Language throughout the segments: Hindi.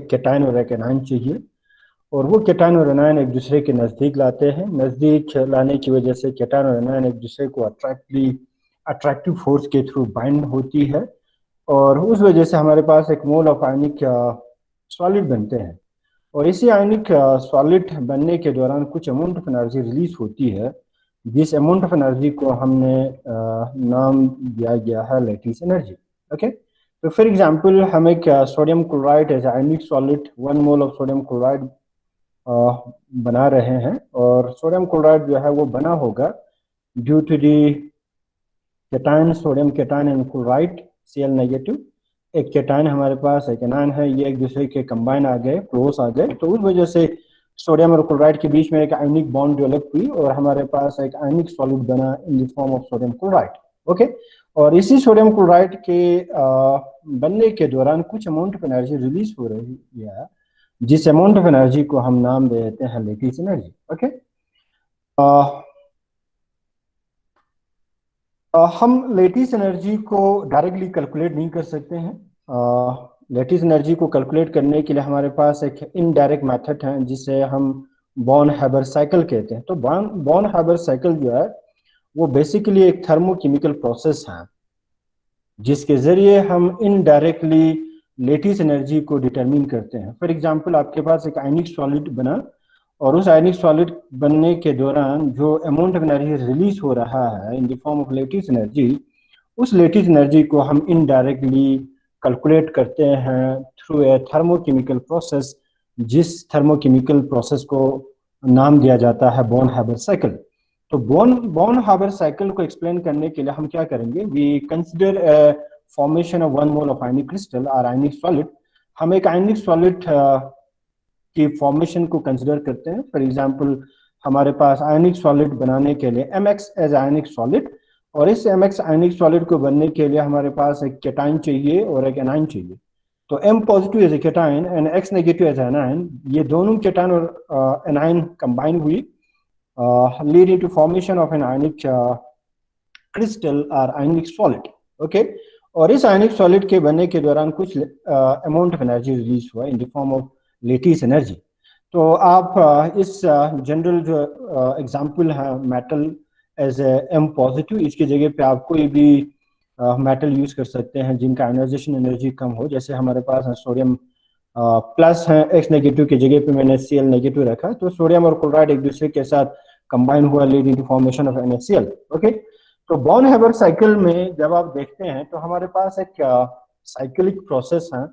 एक केटाइन और एक एनाइन चाहिए, और वो केटाइन और एनाइन एक दूसरे के नज़दीक लाते हैं। नज़दीक लाने की वजह से केटाइन और एनाइन एक दूसरे को अट्रैक्टिव फोर्स के थ्रू बाइंड होती है, और उस वजह से हमारे पास एक मोल ऑफ आयनिक सॉलिड बनते हैं। और इसी आयनिक सॉलिड बनने के दौरान कुछ अमाउंट ऑफ एनर्जी रिलीज होती है, जिस अमाउंट ऑफ एनर्जी को हमने नाम दिया गया है लैटिस एनर्जी। ओके, तो फॉर एग्जांपल हम एक sodium chloride as ionic solid 1 mole of sodium chloride बना रहे हैं, और सोडियम क्लोराइड जो है वो बना होगा due to the cation, sodium cation and chloride Cl negative. एक केटाइन हमारे पास, एक एनाइन है, ये एक दूसरे के कंबाइन आ गए, क्लोज आ गए, तो उस वजह से सोडियम और क्लोराइड के बीच में एक आयनिक बॉन्ड डेवलप हुई और हमारे पास एक आयनिक सॉलिड बना इन the form of sodium chloride. Okay, और इसी सोडियम क्लोराइड के बनने के दौरान कुछ अमाउंट ऑफ एनर्जी रिलीज हो रही है, जिस अमाउंट ऑफ एनर्जी को हम नाम दे देते हैं लैटिस एनर्जी। ओके, हम लैटिस एनर्जी को डायरेक्टली कैलकुलेट नहीं कर सकते हैं। लैटिस एनर्जी को कैलकुलेट करने के लिए हमारे पास एक इनडायरेक्ट मेथड है जिसे हम बॉर्न हैबर साइकिल कहते हैं। तो बॉर्न हैबर साइकिल जो है वो बेसिकली एक थर्मोकेमिकल प्रोसेस है जिसके जरिए हम इनडायरेक्टली लैटिस एनर्जी को डिटरमिन करते हैं। फॉर एग्जांपल, आपके पास एक आयनिक सॉलिड बना, और उस आयनिक सॉलिड बनने के दौरान जो अमाउंट ऑफ एनर्जी रिलीज हो रहा है in the form of lattice energy, उस लैटिस एनर्जी को हम इनडायरेक्टली कैलकुलेट करते हैं थ्रू ए थर्मोकेमिकल प्रोसेस, जिस थर्मोकेमिकल प्रोसेस को नाम दिया जाता है बॉर्न हैबर साइकिल। तो बॉर्न हैबर साइकिल को एक्सप्लेन करने के लिए हम क्या करेंगे, we consider a formation of 1 mole of ionic crystal और आयनिक सॉलिड। हम एक आयनिक सॉलिड की फॉर्मेशन को कंसिडर करते हैं। फॉर एग्जांपल, हमारे पास आयनिक सॉलिड बनाने के लिए mx एज आयनिक सॉलिड, और इस mx आयनिक सॉलिड को बनने के लिए हमारे पास एक केटाइन चाहिए और एक एनाइन चाहिए। तो m positive as a cation and x negative as anion, ये दोनों केटाइन और एनाइन कंबाइन हुई leading to formation of an ionic crystal और आयनिक सॉलिड। ओके, और इस आयनिक सॉलिड के बनने के दौरान कुछ अमाउंट ऑफ एनर्जी रिलीज हुआ इन the form of lattice energy. तो आप इस जनरल जो एग्जांपल है मेटल एज एम पॉजिटिव, इसकी जगह पे आप कोई भी मेटल यूज कर सकते हैं जिनका आयनाइजेशन एनर्जी कम हो। जैसे हमारे पास सोडियम प्लस है, एक्स नेगेटिव की जगह पे मैंने Cl नेगेटिव रखा, तो सोडियम और क्लोराइड एक दूसरे के साथ कंबाइन हुआ leading to formation of NaCl। Okay, तो बॉर्न हैबर साइकिल में जब आप देखते हैं तो हमारे पास एक साइक्लिक प्रोसेस है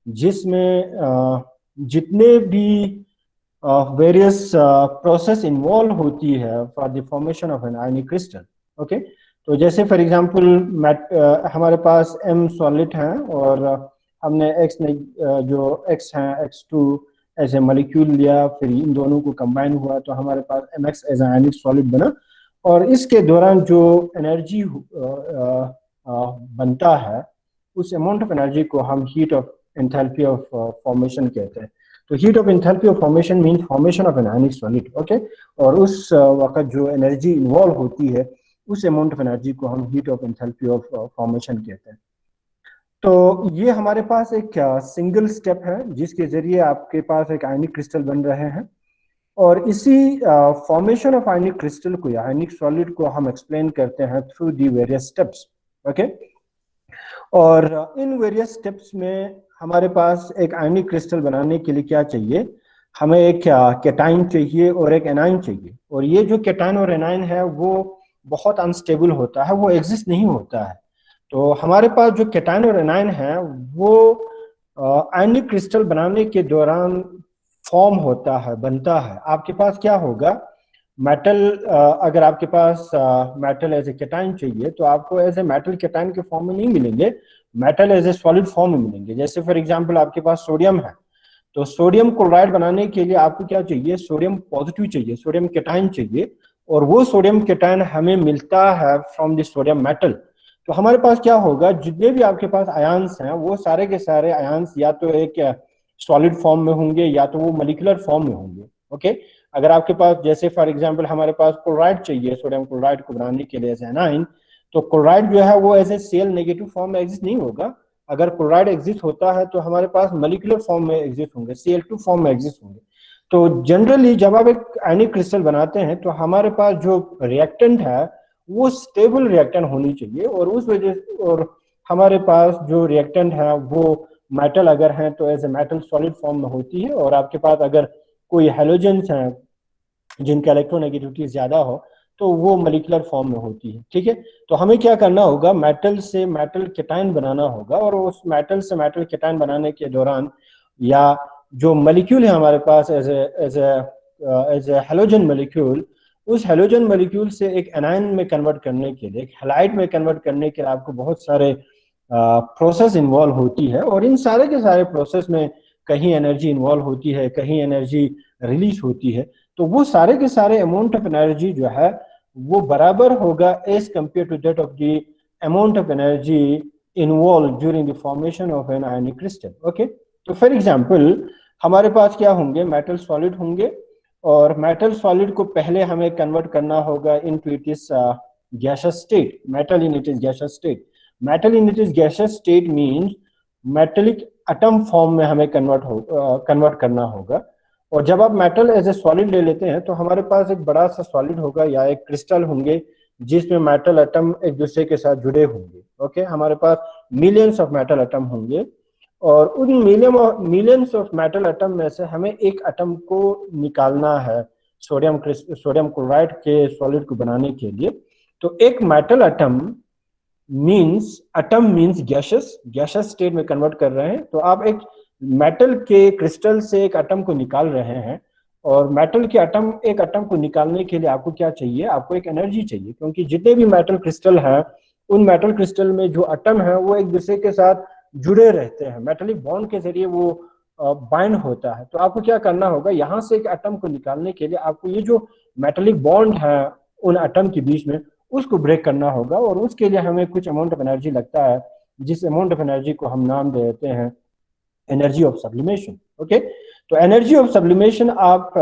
जिसमें जितने भी वेरियस प्रोसेस इन्वॉल्व होती है for the formation of an ionic crystal. Okay, तो जैसे फॉर एग्जांपल हमारे पास m सॉलिड है और हमने x जो x है x2 एज ए मॉलिक्यूल लिया, फिर इन दोनों को कंबाइन हुआ तो हमारे पास mx एज आयनिक सॉलिड बना, और इसके दौरान जो एनर्जी बनता है उस अमाउंट ऑफ एनर्जी को हम heat of enthalpy of formation कहते हैं। तो heat of enthalpy of formation mean formation of an ionic solid. Okay, और उस वक्त जो एनर्जी इन्वॉल्व होती है उस अमाउंट ऑफ एनर्जी को हम heat of enthalpy of formation कहते हैं। तो ये हमारे पास एक सिंगल स्टेप है जिसके जरिए आपके पास एक आयनिक क्रिस्टल बन रहे हैं, और इसी फॉर्मेशन ऑफ आयनिक क्रिस्टल को या आयनिक सॉलिड को हम एक्सप्लेन करते हैं through the various steps. Okay, और इन वेरियस स्टेप्स में हमारे पास एक आयनिक क्रिस्टल बनाने के लिए क्या चाहिए, हमें एक केटाइन चाहिए और एक एनाइन चाहिए। और ये जो केटाइन और एनाइन है वो बहुत अनस्टेबल होता है, वो एग्जिस्ट नहीं होता है। तो हमारे पास जो केटाइन और एनाइन है वो आयनिक क्रिस्टल बनाने के दौरान फॉर्म होता है, बनता है। आपके पास क्या होगा, मेटल, अगर आपके पास मेटल एज ए केटाइन चाहिए तो आपको एज ए मेटल केटाइन के फॉर्म में नहीं मिलेंगे, metal as a solid form में मिलेंगे। जैसे फॉर एग्जांपल आपके पास सोडियम है, तो सोडियम क्लोराइड बनाने के लिए आपको क्या चाहिए, सोडियम पॉजिटिव चाहिए, सोडियम केटाइन चाहिए, और वो सोडियम केटाइन हमें मिलता है फ्रॉम द सोडियम मेटल। तो हमारे पास क्या होगा, जितने भी आपके पास आयंस हैं वो सारे के सारे आयंस या तो एक सॉलिड फॉर्म में होंगे या तो वो मॉलिक्यूलर फॉर्म में होंगे। ओके, अगर आपके पास जैसे फॉर एग्जांपल हमारे पास क्लोराइड चाहिए सोडियम क्लोराइड को बनाने के लिए एज एनाइन, तो क्लोराइड जो है वो as a Cl negative form में एग्जिस्ट नहीं होगा, अगर क्लोराइड एग्जिस्ट होता है तो हमारे पास मॉलिक्यूलर फॉर्म में एग्जिस्ट होंगे, Cl2 फॉर्म में एग्जिस्ट होंगे। तो जनरली जब आप एक आयनिक क्रिस्टल बनाते हैं तो हमारे पास जो रिएक्टेंट है वो स्टेबल रिएक्टेंट होनी चाहिए, और उस वजह और हमारे पास जो रिएक्टेंट है वो मेटल अगर है तो as a metal solid form में होती है, और आपके पास अगर कोई हेलोजेंस हैं जिनका इलेक्ट्रोनेगेटिविटी ज्यादा हो तो वो मॉलिक्यूलर फॉर्म में होती है। ठीक है, तो हमें क्या करना होगा, मेटल से मेटल केटायन बनाना होगा, और उस मेटल से मेटल केटायन बनाने के दौरान या जो मॉलिक्यूल है हमारे पास एज ए हेलोजन मॉलिक्यूल, उस हेलोजन मॉलिक्यूल से एक एनायन में कन्वर्ट करने के लिए, एक हैलाइड में कन्वर्ट करने के लिए आपको बहुत सारे प्रोसेस इन्वॉल्व होती है, और इन सारे के सारे प्रोसेस में कहीं एनर्जी इन्वॉल्व होती है, कहीं एनर्जी रिलीज होती है। तो वो सारे के सारे अमाउंट ऑफ एनर्जी जो है वो बराबर होगा as compare to that of the amount of energy involve during the formation of an ionic crystal. Okay, तो फॉर एग्जांपल हमारे पास क्या होंगे, मेटल सॉलिड होंगे, और मेटल सॉलिड को पहले हमें कन्वर्ट करना होगा into it is gaseous state, metal in it is gaseous state. Metal in it is gaseous state means metallic atom form में हमें कन्वर्ट करना होगा। और जब आप मेटल एज ए सॉलिड ले लेते हैं तो हमारे पास एक बड़ा सा सॉलिड होगा या एक क्रिस्टल होंगे जिसमें मेटल एटम एक दूसरे के साथ जुड़े होंगे। ओके, हमारे पास मिलियंस ऑफ मेटल एटम होंगे, और उन मिलियंस ऑफ मेटल एटम में से हमें एक एटम को निकालना है सोडियम क्लोराइड के सॉलिड को बनाने के लिए। तो एक metal atom means gaseous state में कन्वर्ट कर रहे हैं। तो आप एक मेटल के क्रिस्टल से एक एटम को निकाल रहे हैं, और मेटल के एक एटम को निकालने के लिए आपको क्या चाहिए, आपको एक एनर्जी चाहिए, क्योंकि जितने भी मेटल क्रिस्टल हैं उन मेटल क्रिस्टल में जो एटम है वो एक दूसरे के साथ जुड़े रहते हैं, मेटेलिक बॉन्ड के जरिए वो बाइंड होता है। तो आपको क्या करना होगा, यहाँ से एक एटम को निकालने के लिए आपको ये जो मेटेलिक बॉन्ड है उन एटम के बीच में उसको ब्रेक करना होगा, और उसके लिए हमें कुछ अमाउंट ऑफ एनर्जी लगता है, जिस अमाउंट ऑफ एनर्जी को हम नाम दे देते हैं एनर्जी ऑफ सब्लिमेशन। ओके, तो एनर्जी ऑफ सब्लिमेशन आप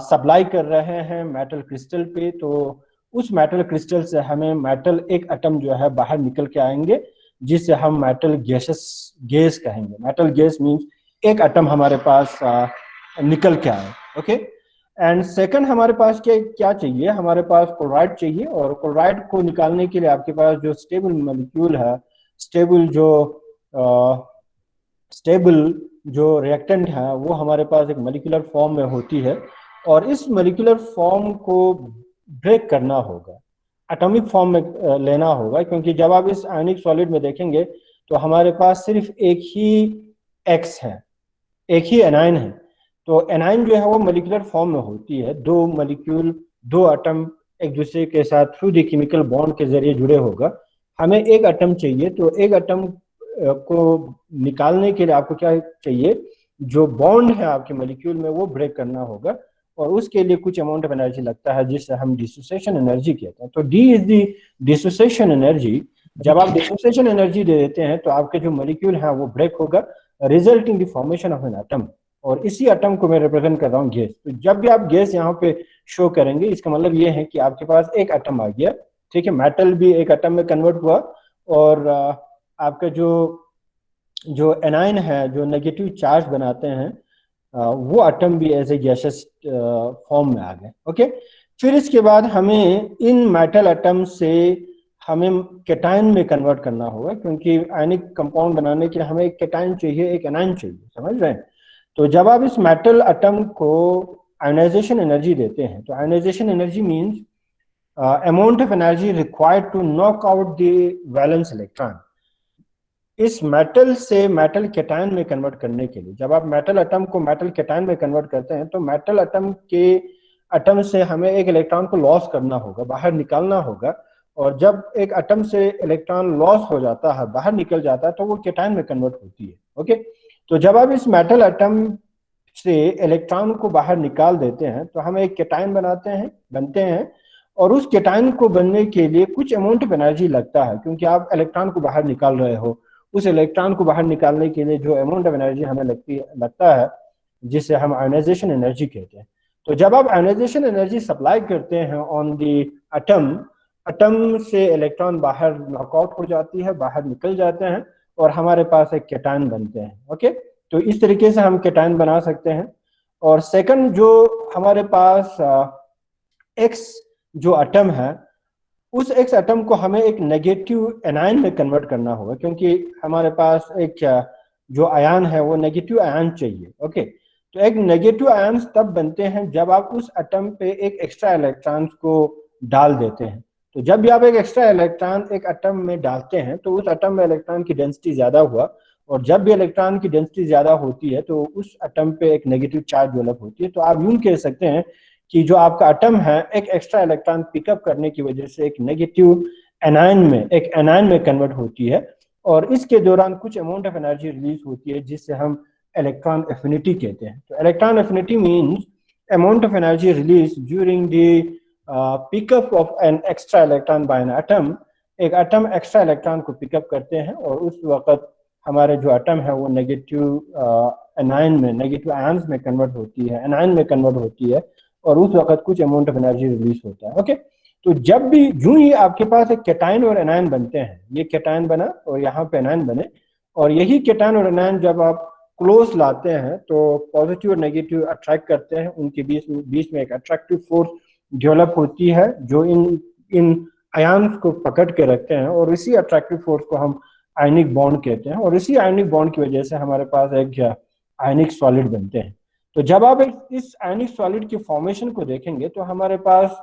सप्लाई कर रहे हैं मेटल क्रिस्टल पे, तो उस मेटल क्रिस्टल से हमें मेटल एक एटम जो है बाहर निकल के आएंगे, जिसे हम मेटल गैस कहेंगे। मेटल गैस मींस एक एटम हमारे पास निकल के आए। ओके, एंड सेकंड हमारे पास क्या चाहिए, हमारे पास क्लोराइड चाहिए, और क्लोराइड को निकालने के लिए आपके पास जो स्टेबल मॉलिक्यूल है, स्टेबल जो रिएक्टेंट है वो हमारे पास एक मॉलिक्यूलर फॉर्म में होती है, और इस मॉलिक्यूलर फॉर्म को ब्रेक करना होगा, एटॉमिक फॉर्म में लेना होगा, क्योंकि जब आप इस आयनिक सॉलिड में देखेंगे तो हमारे पास सिर्फ एक ही एक्स है, एक ही एनाइन है। तो एनाइन जो है वो मॉलिक्यूलर फॉर्म में होती है, दो मॉलिक्यूल, दो एटम एक दूसरे के साथ थ्रू द केमिकल बॉन्ड के जरिए जुड़े होगा। हमें एक एटम चाहिए, तो एक एटम को निकालने के लिए आपको क्या चाहिए, जो बॉन्ड है आपके मॉलिक्यूल में वो ब्रेक करना होगा, और उसके लिए कुछ अमाउंट ऑफ एनर्जी लगता है जिससे हम डिसोसिएशन एनर्जी कहते हैं। तो D is the dissociation energy. जब आप डिसोसिएशन एनर्जी दे देते हैं तो आपके जो मॉलिक्यूल है वो ब्रेक होगा, resulting the formation of an atom, और इसी एटम को मैं रिप्रेजेंट कर रहा हूँ गैस। तो जब भी आप गैस यहाँ पे शो करेंगे इसका मतलब ये है कि आपके पास एक एटम आ गया। ठीक है, मेटल भी एक एटम में कन्वर्ट हुआ, और आपका जो एनाइन है, जो नेगेटिव चार्ज बनाते हैं, वो एटम भी एज ए गैसियस फॉर्म में आ गए। ओके, फिर इसके बाद हमें इन मेटल एटम से हमें केटायन में कन्वर्ट करना होगा, क्योंकि आयनिक कंपाउंड बनाने के लिए हमें एक केटायन चाहिए, एक एनाइन चाहिए, समझ रहे हैं। तो जब आप इस मेटल एटम को आयोनाइजेशन एनर्जी देते हैं, तो ionization energy means amount of energy required to knock out the valence electron. इस मेटल से मेटल केटायन में कन्वर्ट करने के लिए, जब आप मेटल एटम को मेटल केटायन में कन्वर्ट करते हैं तो मेटल एटम से हमें एक इलेक्ट्रॉन को लॉस करना होगा, बाहर निकालना होगा, और जब एक एटम से इलेक्ट्रॉन लॉस हो जाता है, बाहर निकल जाता है, तो वो केटायन में कन्वर्ट होती है। ओके, तो जब आप इस मेटल एटम से इलेक्ट्रॉन को बाहर निकाल देते हैं तो हम एक केटायन बनते हैं, और उस केटायन को बनने के लिए कुछ अमाउंट ऑफ एनर्जी लगता है, क्योंकि आप इलेक्ट्रॉन को बाहर निकाल रहे हो। उस इलेक्ट्रॉन को बाहर निकालने के लिए जो अमाउंट ऑफ एनर्जी हमें लगता है, जिसे हम आयोनाइजेशन एनर्जी कहते हैं। तो जब आप आयोनाइजेशन एनर्जी सप्लाई करते हैं ऑन दी एटम से इलेक्ट्रॉन बाहर नॉकआउट हो जाती है, बाहर निकल जाते हैं, और हमारे पास एक केटायन बनते हैं। ओके, तो इस तरीके से हम केटायन बना सकते हैं। और सेकंड, जो हमारे पास एक्स जो एटम है, उस एक्स एटम को हमें एक नेगेटिव एनायन में कन्वर्ट करना होगा, क्योंकि हमारे पास एक जो आयन है वो नेगेटिव आयन चाहिए। ओके, तो एक नेगेटिव आयन तब बनते हैं जब आप उस एटम पे एक एक्स्ट्रा इलेक्ट्रॉन को डाल देते हैं। तो जब भी आप एक एक्स्ट्रा इलेक्ट्रॉन एक एटम में डालते हैं तो उस एटम में इलेक्ट्रॉन की डेंसिटी ज्यादा हुआ, और जब भी इलेक्ट्रॉन की डेंसिटी ज्यादा होती है तो उस एटम पे एक नेगेटिव चार्ज डेवलप होती है। तो आप यूं कह सकते हैं कि जो आपका एटम है एक एक्स्ट्रा इलेक्ट्रॉन पिकअप करने की वजह से एक नेगेटिव एनायन में कन्वर्ट होती है, और इसके दौरान कुछ अमाउंट ऑफ एनर्जी रिलीज होती है जिससे हम इलेक्ट्रॉन एफिनिटी कहते हैं। तो electron affinity means amount of energy release during the pickup of an extra electron by an atom. एक एटम एक्स्ट्रा इलेक्ट्रॉन को पिकअप करते हैं और उस वक्त हमारे जो एटम है वो नेगेटिव आयंस में कन्वर्ट होती है, एनायन में कन्वर्ट होती है, और उस वक्त कुछ अमाउंट ऑफ एनर्जी रिलीज होता है। ओके, तो जब भी यूं ही आपके पास एक केटायन और एनायन बनते हैं, ये केटायन बना और यहाँ पे एनायन बने, और यही केटायन और एनायन जब आप क्लोज लाते हैं तो पॉजिटिव और नेगेटिव अट्रैक्ट करते हैं, उनके बीच में एक अट्रैक्टिव फोर्स डेवलप होती है जो इन आयन्स को पकड़ के रखते हैं, और इसी अट्रैक्टिव फोर्स को हम आयनिक बॉन्ड कहते हैं, और इसी आयनिक बॉन्ड की वजह से हमारे पास एक आयनिक सॉलिड बनते हैं। तो जब आप इस आयनिक सॉलिड की फॉर्मेशन को देखेंगे तो हमारे पास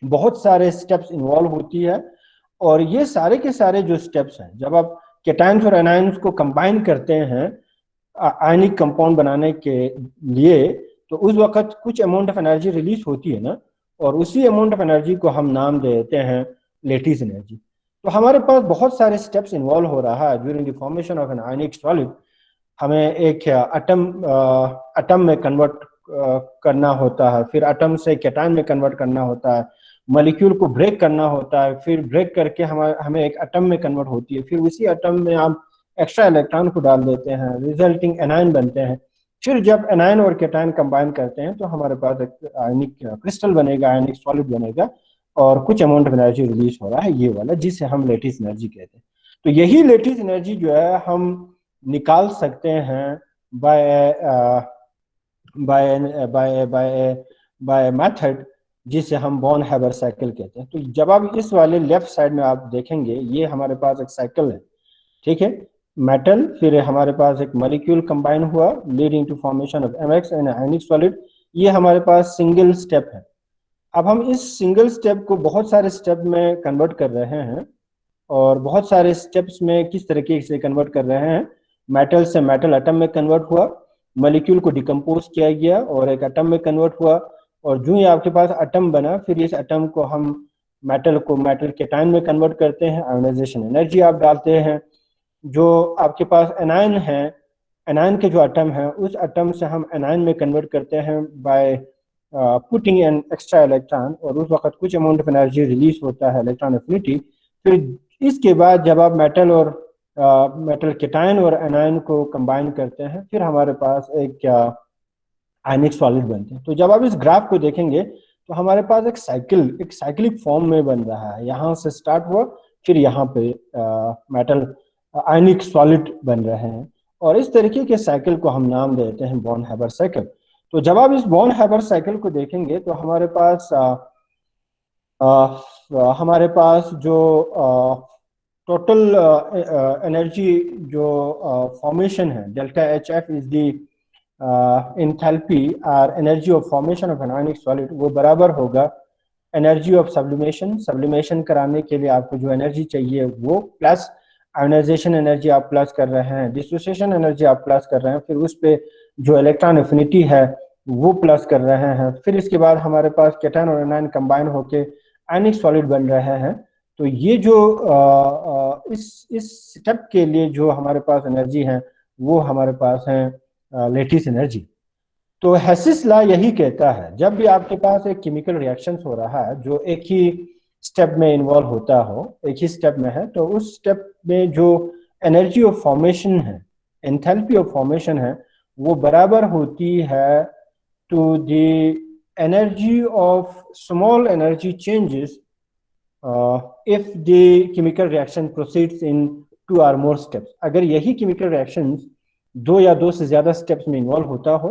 बहुत सारे स्टेप्स इन्वॉल्व होती है, और ये सारे के सारे जो स्टेप्स हैं, जब आप केटायंस और एनायंस को कंबाइन करते हैं आयनिक कंपाउंड बनाने के लिए, तो उस वक्त कुछ अमाउंट ऑफ एनर्जी रिलीज होती है ना, और उसी अमाउंट ऑफ एनर्जी को हम नाम देते हैं लेटिस एनर्जी। तो हमारे पास बहुत सारे स्टेप्स इन्वॉल्व हो रहा है during the formation of an ionic solid. हमें एक एटम में कन्वर्ट करना होता है, फिर एटम से केटायन में कन्वर्ट करना होता है, मॉलिक्यूल को ब्रेक करना होता है, फिर ब्रेक करके हमें एक एटम में कन्वर्ट होती है, फिर उसी एटम में आप एक्स्ट्रा इलेक्ट्रॉन को डाल देते हैं, रिजल्टिंग एनायन बनते हैं। फिर जब एनायन और केटायन कंबाइन करते हैं तो हमारे पास एक आयनिक क्रिस्टल बनेगा, आयनिक सॉलिड बनेगा, और कुछ अमाउंट ऑफ एनर्जी रिलीज हो रहा है ये वाला, जिसे हम लेटिस एनर्जी कहते हैं। तो यही लेटिस एनर्जी जो है हम निकाल सकते हैं by by by by by method जिसे हम बॉर्न हैबर साइकिल कहते हैं। तो जब आप इस वाले लेफ्ट साइड में आप देखेंगे, ये हमारे पास एक साइकिल है, ठीक है, मेटल, फिर हमारे पास एक मॉलिक्यूल कंबाइन हुआ leading to formation of MX and ionic solid, ये हमारे पास सिंगल स्टेप है। अब हम इस सिंगल स्टेप को बहुत सारे स्टेप में कन्वर्ट कर रहे हैं, और बहुत सारे स्टेप्स में किस तरीके से कन्वर्ट कर रहे हैं, मेटल से मेटल एटम में कन्वर्ट हुआ, मॉलिक्यूल को डिकम्पोज किया गया और एक एटम में कन्वर्ट हुआ, और जो ही आपके पास एटम बना फिर इस एटम को हम मेटल केटायन में कन्वर्ट करते हैं, आयोनाइजेशन एनर्जी आप डालते हैं। जो आपके पास एनायन है, एनायन के जो एटम है उस एटम से हम एनायन में कन्वर्ट करते हैं by putting an extra electron, और उस वक्त कुछ अमाउंट ऑफ एनर्जी रिलीज होता है, इलेक्ट्रॉन एफिनिटी। फिर इसके बाद जब आप मेटल केटायन और एनायन को कंबाइन करते हैं, फिर हमारे पास एक आयनिक सॉलिड बनते हैं। तो जब आप इस ग्राफ को देखेंगे तो हमारे पास एक साइक्लिक फॉर्म में बन रहा है, यहाँ से स्टार्ट हुआ, फिर यहाँ पे मेटल आयनिक सॉलिड बन रहे हैं, और इस तरीके के साइकिल को हम नाम देते हैं बॉर्न हैबर साइकिल। तो जब आप इस बॉर्न हैबर साइकिल को देखेंगे तो हमारे पास जो टोटल एनर्जी जो फॉर्मेशन है, delta H F is the enthalpy और energy of formation of an ionic solid, वो बराबर होगा एनर्जी ऑफ सब्लिमेशन कराने के लिए आपको जो एनर्जी चाहिए वो, प्लस आयोनाइजेशन एनर्जी आप प्लस कर रहे हैं, डिसोसिएशन एनर्जी आप प्लस कर रहे हैं, फिर उस पे जो इलेक्ट्रॉन एफिनिटी है वो प्लस कर रहे हैं, फिर इसके बाद हमारे पास केटायन और एनायन कंबाइन होके आयनिक सॉलिड बन रहे हैं। तो ये जो इस स्टेप के लिए जो हमारे पास एनर्जी है वो हमारे पास है लेटिस एनर्जी। तो हेसिस लॉ यही कहता है, जब भी आपके पास एक केमिकल रिएक्शन हो रहा है जो एक ही स्टेप में इन्वॉल्व होता हो, एक ही स्टेप में है, तो उस स्टेप में जो एनर्जी ऑफ फॉर्मेशन है, एंथैल्पी ऑफ फॉर्मेशन है, वो बराबर होती है to the energy of small energy changes if the chemical reaction proceeds in 2 or more steps. अगर यही केमिकल रिएक्शंस 2 या 2 से ज़्यादा स्टेप्स में इन्वॉल्व होता हो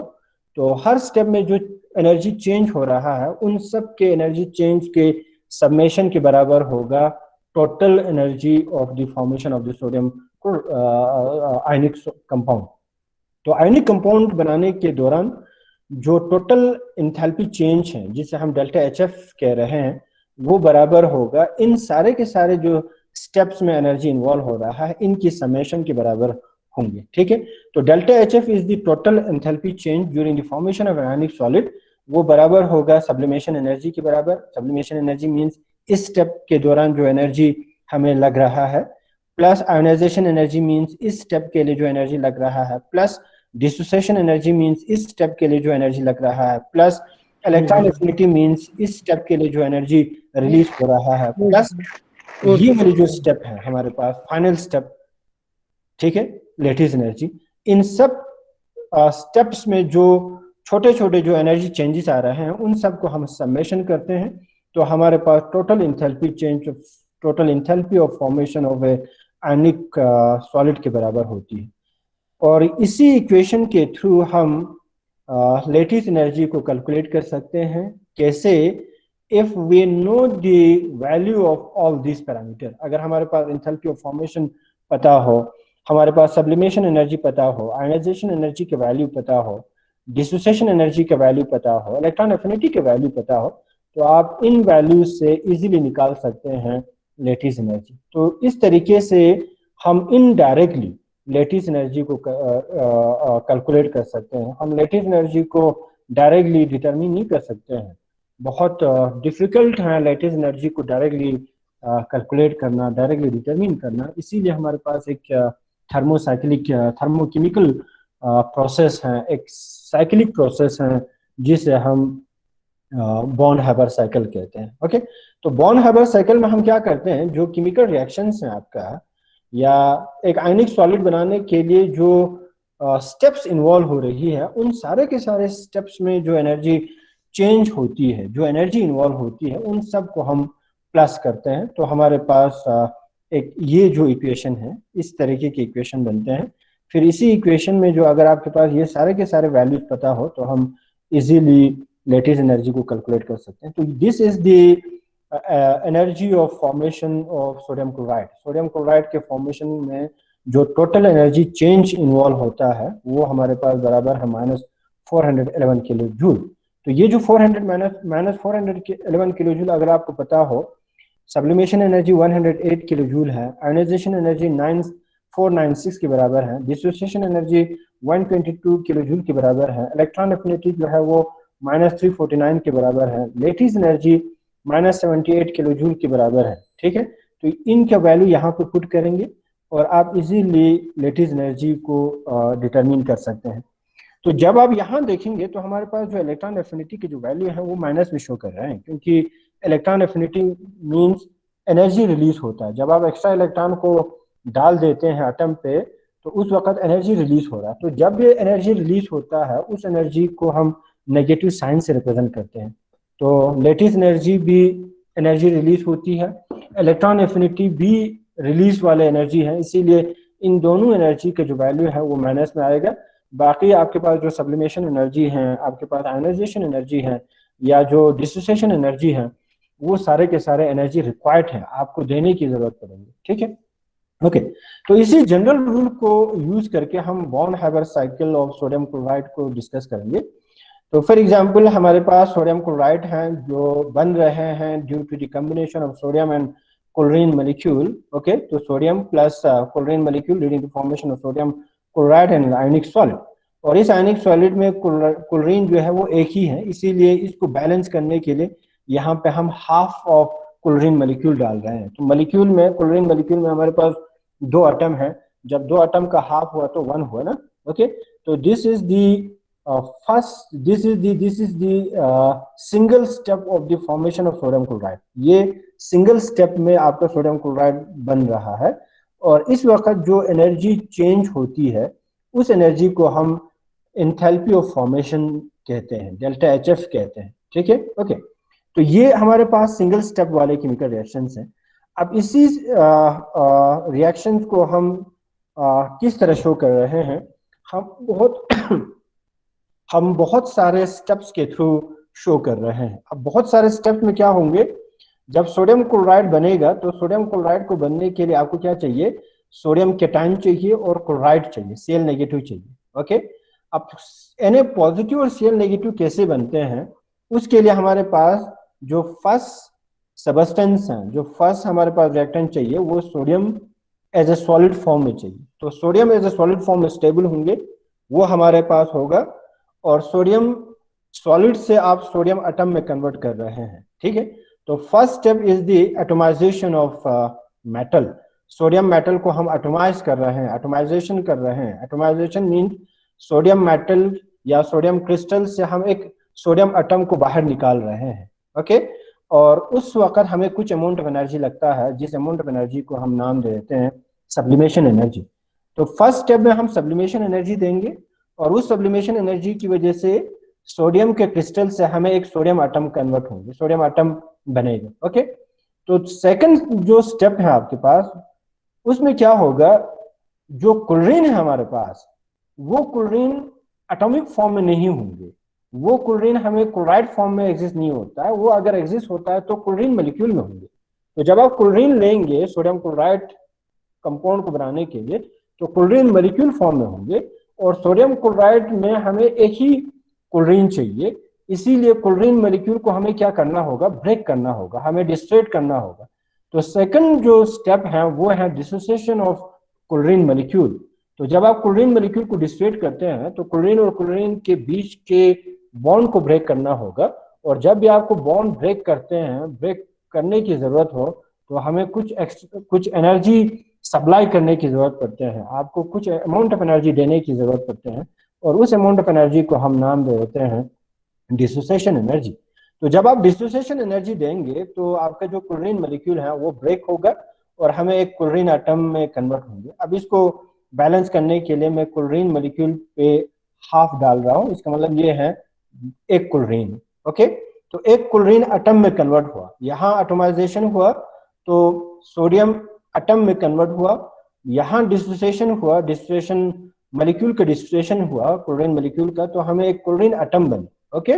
तो हर स्टेप में जो एनर्जी चेंज हो रहा है उन सब के एनर्जी चेंज के सबमेशन के बराबर होगा total energy of the formation of the sodium ionic compound. तो आयनिक कंपाउंड बनाने के दौरान जो टोटल इंथैल्पी चेंज है जिसे हम डेल्टा एच एफ कह रहे हैं वो बराबर होगा इन सारे के सारे जो स्टेप्स में एनर्जी इन्वॉल्व हो रहा है इनकी समेशन के बराबर होंगे। ठीक है, तो delta H F is the total enthalpy change during the formation of ionic solid, वो बराबर होगा सब्लिमेशन एनर्जी के बराबर। सब्लिमेशन एनर्जी मींस इस स्टेप के दौरान जो एनर्जी हमें लग रहा है, प्लस आयोनाइजेशन एनर्जी मींस इस स्टेप के लिए जो एनर्जी लग रहा है, प्लस डिसोसिएशन एनर्जी मींस इस स्टेप के लिए जो एनर्जी लग रहा है, प्लस इलेक्ट्रॉन एफिनिटी मींस इस स्टेप के लिए जो एनर्जी रिलीज हो रहा है, प्लस ये वाली जो स्टेप है हमारे पास फाइनल स्टेप, ठीक है, लेटिस एनर्जी। इन सब स्टेप्स में जो छोटे छोटे जो एनर्जी चेंजेस आ रहे हैं उन सब को हम समेशन करते हैं तो हमारे पास total enthalpy change, total enthalpy of formation of a ionic solid के बराबर होती है। और इसी इक्वेशन के थ्रू हम लेटिस एनर्जी को कैलकुलेट कर सकते हैं। कैसे? If we know the value of all this parameter, अगर हमारे पास एंथैल्पी ऑफ फॉर्मेशन पता हो, हमारे पास सब्लिमेशन एनर्जी पता हो, आयनाइजेशन एनर्जी के वैल्यू पता हो, डिसोसिएशन एनर्जी का वैल्यू पता हो, इलेक्ट्रॉन एफिनिटी के वैल्यू पता हो, तो आप इन वैल्यू से इजीली निकाल सकते हैं लेटिस एनर्जी। तो इस तरीके से हम इनडायरेक्टली लेटिस एनर्जी को कैलकुलेट कर सकते हैं। हम लेटिस एनर्जी को डायरेक्टली डिटरमिन नहीं कर सकते हैं, बहुत डिफिकल्ट है लेटिस एनर्जी को डायरेक्टली कैलकुलेट करना, डायरेक्टली डिटरमिन करना। इसीलिए हमारे पास एक थर्मोसाइक्लिक थर्मोकेमिकल प्रोसेस है, एक साइक्लिक प्रोसेस है जिसे हम बॉन हैबर साइकिल कहते हैं। ओके, तो बॉन हैबर साइकिल में हम क्या करते हैं, जो केमिकल रिएक्शंस हैं आपका या एक आयनिक सॉलिड बनाने के लिए जो स्टेप्स इन्वॉल्व हो रही है उन सारे के सारे स्टेप्स में जो एनर्जी चेंज होती है, जो एनर्जी इन्वॉल्व होती है, उन सब को हम प्लस करते हैं। तो हमारे पास एक ये जो इक्वेशन है, इस तरीके के इक्वेशन बनते हैं। फिर इसी इक्वेशन में जो अगर आपके पास ये सारे के सारे वैल्यूज पता हो तो हम इजीली लेटिस एनर्जी को कैलकुलेट कर सकते हैं। तो this is the energy of formation of sodium chloride. Sodium chloride के फॉर्मेशन में जो टोटल एनर्जी चेंज इन्वॉल्व होता है वो हमारे पास बराबर है -411 किलो जूल। तो ये जो 411 किलो जूल अगर आपको पता हो, सब्लिमेशन एनर्जी 108 किलो जूल है, आयोनाइजेशन एनर्जी 9496 के बराबर है, डिसोसिएशन एनर्जी 122 किलो जूल के बराबर है, इलेक्ट्रॉन एफिनिटी जो है वो -349 के बराबर है, लेटिस एनर्जी -78 किलो जूल के बराबर है। ठीक है, तो इनका वैल्यू यहाँ पे पुट करेंगे और आप इजीली लेटिस एनर्जी को डिटरमिन कर सकते हैं। तो जब आप यहाँ देखेंगे तो हमारे पास जो इलेक्ट्रॉन एफिनिटी के जो वैल्यू है वो माइनस में शो कर रहे हैं, क्योंकि electron affinity means energy release होता है। जब आप एक्स्ट्रा इलेक्ट्रॉन को डाल देते हैं एटम पे तो उस वक्त एनर्जी रिलीज हो रहा है। तो जब ये एनर्जी रिलीज होता है उस एनर्जी को हम नेगेटिव साइन से रिप्रेजेंट करते हैं। तो लेटिस एनर्जी भी एनर्जी रिलीज होती है, इलेक्ट्रॉन एफिनिटी भी रिलीज वाले एनर्जी है, इसीलिए इन दोनों एनर्जी के जो वैल्यू है वो माइनस में आएगा। बाकी आपके पास जो सब्लिमेशन एनर्जी है, आपके पास आयोनाइजेशन एनर्जी है या जो डिसोसिएशन एनर्जी है, वो सारे के सारे एनर्जी रिक्वायर्ड है, आपको देने की जरूरत पड़ेगी। ठीक है, ओके। तो इसी जनरल रूल को यूज करके हम Born Haber cycle of sodium chloride को डिस्कस करेंगे। तो फॉर एग्जांपल हमारे पास सोडियम क्लोराइड हैं जो बन रहे हैं due to the combination of sodium and chlorine molecule. Okay, तो sodium plus chlorine molecule leading to formation of sodium chloride and ionic solid. और इस आयनिक सॉलिड में क्लोरीन जो है वो एक ही है, इसीलिए इसको बैलेंस करने के लिए यहाँ पे हम हाफ ऑफ क्लोरीन मॉलिक्यूल डाल रहे हैं। तो मॉलिक्यूल में, क्लोरीन मॉलिक्यूल में हमारे पास 2 एटम है, जब 2 एटम का हाफ हुआ तो 1 हुआ ना। ओके, तो this is the this is the single step of the formation of sodium chloride। ये सिंगल स्टेप में आपका सोडियम क्लोराइड बन रहा है और इस वक्त जो एनर्जी चेंज होती है उस एनर्जी को हम एंथैल्पी ऑफ फॉर्मेशन कहते हैं, डेल्टा एच एफ कहते हैं। ठीक है, ओके। तो ये हमारे पास सिंगल स्टेप वाले केमिकल रिएक्शंस हैं। अब इसी रिएक्शंस को हम किस तरह शो कर रहे हैं, हम बहुत हम बहुत सारे स्टेप्स के थ्रू शो कर रहे हैं। अब बहुत सारे स्टेप्स में क्या होंगे, जब सोडियम क्लोराइड बनेगा तो सोडियम क्लोराइड को बनने के लिए आपको क्या चाहिए, सोडियम केटाइन चाहिए और क्लोराइड चाहिए, Cl नेगेटिव चाहिए। ओके, अब Na पॉजिटिव और Cl नेगेटिव कैसे बनते हैं, उसके लिए हमारे पास जो फर्स्ट सबस्टेंस है, जो फर्स्ट हमारे पास रिएक्टेंट चाहिए, वो sodium as a solid form में चाहिए। तो sodium as a solid form में स्टेबल होंगे, वो हमारे पास होगा। और सोडियम सॉलिड से आप सोडियम एटम में कन्वर्ट कर रहे हैं, ठीक है। तो first step is the atomisation of metal. Sodium metal को हम एटोमाइज कर रहे हैं, एटोमाइजेशन कर रहे हैं। एटोमाइजेशन मीन सोडियम मेटल या सोडियम क्रिस्टल से हम एक सोडियम एटम को बाहर निकाल रहे हैं। ओके, और उस वक्त हमें कुछ अमाउंट ऑफ एनर्जी लगता है, जिस अमाउंट ऑफ एनर्जी को हम नाम दे देते हैं सब्लिमेशन एनर्जी। तो फर्स्ट स्टेप में हम सब्लिमेशन एनर्जी देंगे, और उस सब्लिमेशन एनर्जी की वजह से सोडियम के क्रिस्टल से हमें एक सोडियम एटम कन्वर्ट होंगे, सोडियम एटम बनेगा। ओके, तो सेकंड जो स्टेप है आपके पास, उसमें क्या होगा, जो क्लोरीन है हमारे पास, वो क्लोरीन एटॉमिक फॉर्म में नहीं होंगे, वो क्लोरीन हमें क्लोराइड फॉर्म में एग्जिस्ट नहीं होता है, वो अगर एग्जिस्ट होता है तो क्लोरीन मॉलिक्यूल में होंगे। तो जब आप क्लोरीन लेंगे सोडियम क्लोराइड कंपाउंड को बनाने के लिए, तो क्लोरीन मॉलिक्यूल फॉर्म में होंगे, और सोडियम क्लोराइड में हमें एक ही क्लोरीन चाहिए, इसीलिए क्लोरीन मॉलिक्यूल को हमें क्या करना होगा, ब्रेक करना होगा, हमें डिस्ट्रेट करना होगा। तो सेकंड जो स्टेप है वो है डिसोसिएशन ऑफ क्लोरीन मॉलिक्यूल। तो जब आप क्लोरीन मॉलिक्यूल को डिस्ट्रेट करते हैं तो क्लोरीन और क्लोरीन के बीच के बॉन्ड को ब्रेक करना होगा, और जब भी आपको बॉन्ड ब्रेक करते हैं, ब्रेक करने की जरूरत हो, तो हमें कुछ एनर्जी सप्लाई करने की जरूरत पड़ते हैं, आपको कुछ अमाउंट ऑफ एनर्जी देने की जरूरत पड़ते हैं, और उस अमाउंट ऑफ एनर्जी को हम नाम दे देते हैं डिसोसिएशन एनर्जी। तो जब आप डिसोसिएशन एनर्जी देंगे तो आपका जो क्लोरीन मॉलिक्यूल है वो ब्रेक होगा, और हमें एक क्लोरीन एटम में कन्वर्ट होंगे। अब इसको बैलेंस करने के लिए मैं क्लोरीन मॉलिक्यूल पे हाफ डाल रहा हूँ, इसका मतलब ये है एक क्लोरीन। ओके, तो एक क्लोरीन एटम में कन्वर्ट हुआ, यहाँ एटोमाइजेशन हुआ तो सोडियम एटम में कन्वर्ट हुआ, यहाँ डिसोसिएशन हुआ, डिसोसिएशन मॉलिक्यूल का डिसोसिएशन हुआ क्लोरीन मॉलिक्यूल का, तो हमें एक क्लोरीन एटम बना। ओके,